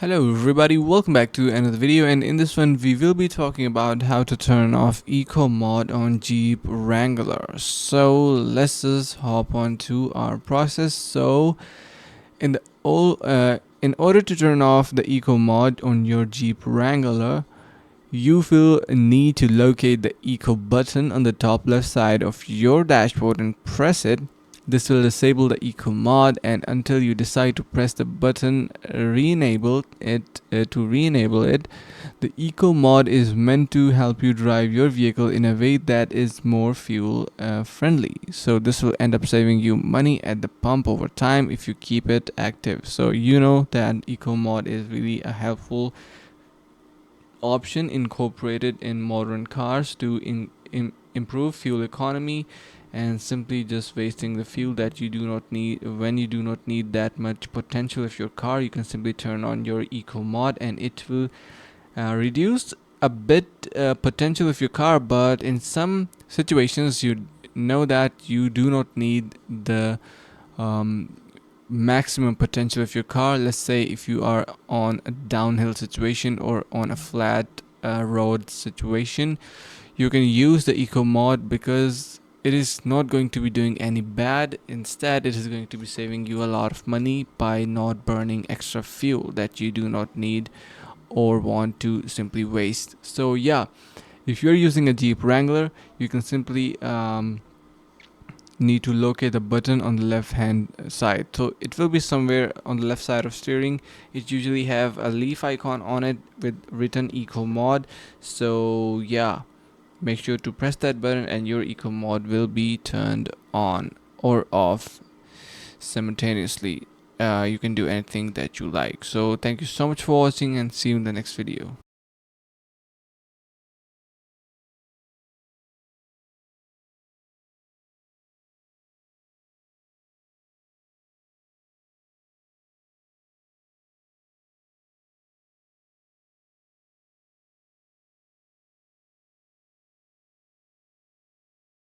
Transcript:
Hello everybody, welcome back to another video, and in this one we will be talking about how to turn off eco mod on Jeep Wrangler. So let's just hop on to our process. So in order to turn off the eco mod on your Jeep Wrangler, you will need to locate the eco button on the top left side of your dashboard and press it. This will disable the eco mod, and until you decide to press the button to re-enable it, the eco mod is meant to help you drive your vehicle in a way that is more fuel friendly. So this will end up saving you money at the pump over time if you keep it active. So you know that eco mod is really a helpful option incorporated in modern cars to improve fuel economy, and simply just wasting the fuel that you do not need. When you do not need that much potential of your car, you can simply turn on your eco mod and it will reduce a bit potential of your car. But in some situations you know that you do not need the maximum potential of your car. Let's say if you are on a downhill situation or on a flat road situation, you can use the eco mod because it is not going to be doing any bad. Instead, it is going to be saving you a lot of money by not burning extra fuel that you do not need or want to simply waste. So yeah, if you're using a Jeep Wrangler, you can simply need to locate the button on the left hand side. So it will be somewhere on the left side of steering. It usually have a leaf icon on it with written eco mod. So yeah, make sure to press that button and your eco mod will be turned on or off simultaneously. You can do anything that you like. So thank you so much for watching and see you in the next video.